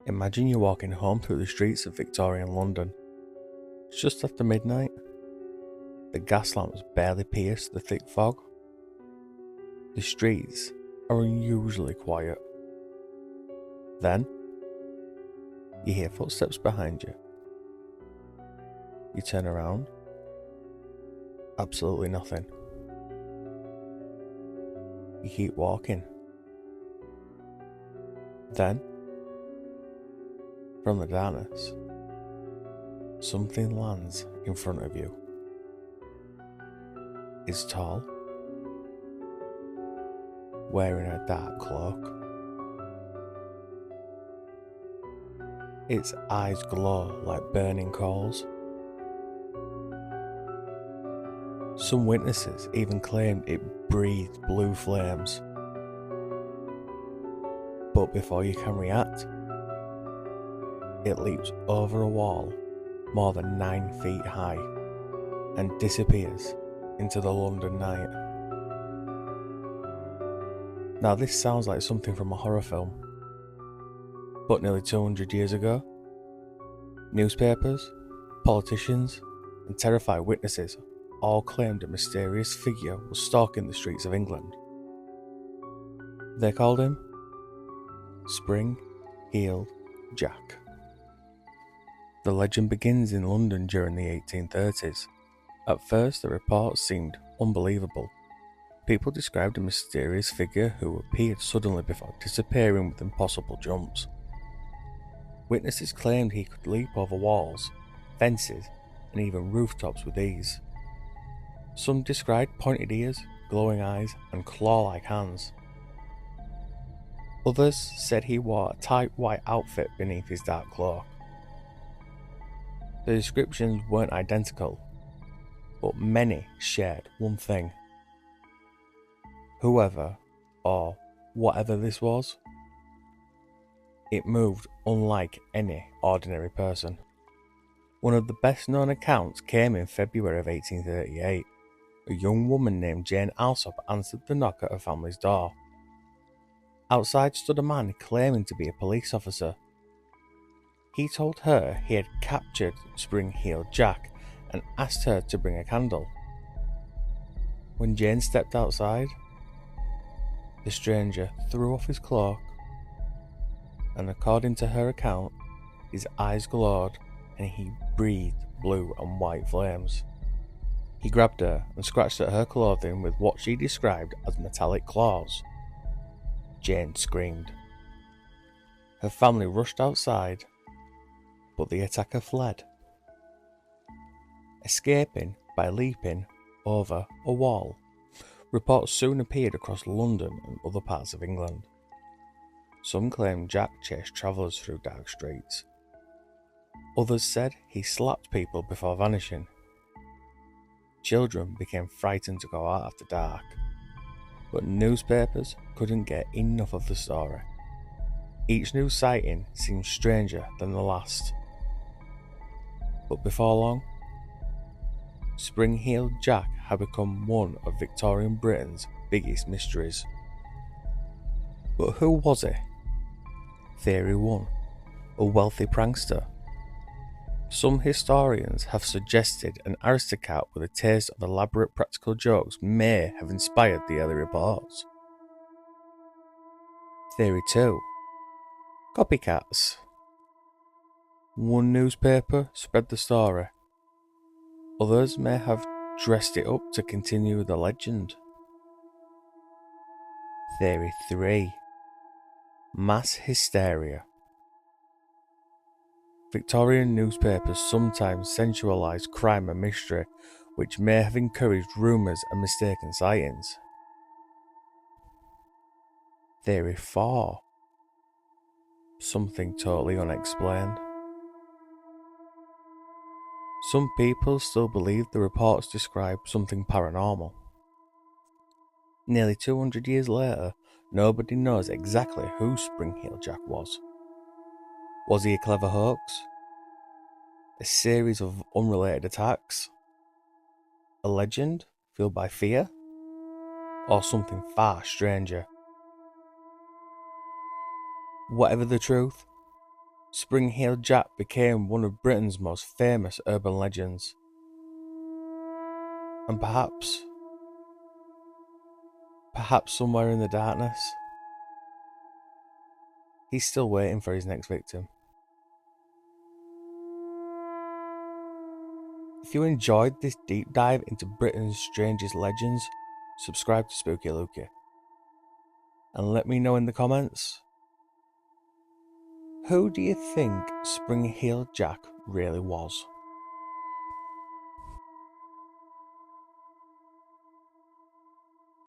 Imagine you're walking home through the streets of Victorian London. It's just after midnight. The gas lamps barely pierce the thick fog. The streets are unusually quiet. Then, you hear footsteps behind you. You turn around. Absolutely nothing. You keep walking. Then, from the darkness, something lands in front of you. It's tall, wearing a dark cloak. Its eyes glow like burning coals. Some witnesses even claimed it breathed blue flames. But before you can react, it leaps over a wall more than 9 feet high and disappears into the London night. Now this sounds like something from a horror film, but nearly 200 years ago, newspapers, politicians, and terrified witnesses all claimed a mysterious figure was stalking the streets of England. They called him Spring-Heeled Jack. The legend begins in London during the 1830s. At first, the reports seemed unbelievable. People described a mysterious figure who appeared suddenly before disappearing with impossible jumps. Witnesses claimed he could leap over walls, fences, and even rooftops with ease. Some described pointed ears, glowing eyes, and claw-like hands. Others said he wore a tight white outfit beneath his dark cloak. The descriptions weren't identical, but many shared one thing. Whoever, or whatever this was, it moved unlike any ordinary person. One of the best known accounts came in February of 1838. A young woman named Jane Alsop answered the knock at her family's door. Outside stood a man claiming to be a police officer. He told her he had captured Spring-Heeled Jack and asked her to bring a candle. When Jane stepped outside, the stranger threw off his cloak, and according to her account, his eyes glowed and he breathed blue and white flames. He grabbed her and scratched at her clothing with what she described as metallic claws. Jane screamed. Her family rushed outside, but the attacker fled, escaping by leaping over a wall. Reports soon appeared across London and other parts of England. Some claimed Jack chased travellers through dark streets. Others said he slapped people before vanishing. Children became frightened to go out after dark, but newspapers couldn't get enough of the story. Each new sighting seemed stranger than the last. But before long, Spring-Heeled Jack had become one of Victorian Britain's biggest mysteries. But who was he? Theory 1. A wealthy prankster. Some historians have suggested an aristocrat with a taste of elaborate practical jokes may have inspired the early reports. Theory 2. Copycats. One newspaper spread the story. Others may have dressed it up to continue the legend. Theory 3. Mass hysteria. Victorian newspapers sometimes sensualised crime and mystery, which may have encouraged rumours and mistaken sightings. Theory 4. Something totally unexplained. Some people still believe the reports describe something paranormal. Nearly 200 years later, nobody knows exactly who Spring-Heeled Jack was. Was he a clever hoax? A series of unrelated attacks? A legend fueled by fear? Or something far stranger? Whatever the truth, Spring-heeled Jack became one of Britain's most famous urban legends. And perhaps somewhere in the darkness, he's still waiting for his next victim. If you enjoyed this deep dive into Britain's strangest legends, subscribe to Spooky Lukey. And let me know in the comments, who do you think Spring-heeled Jack really was?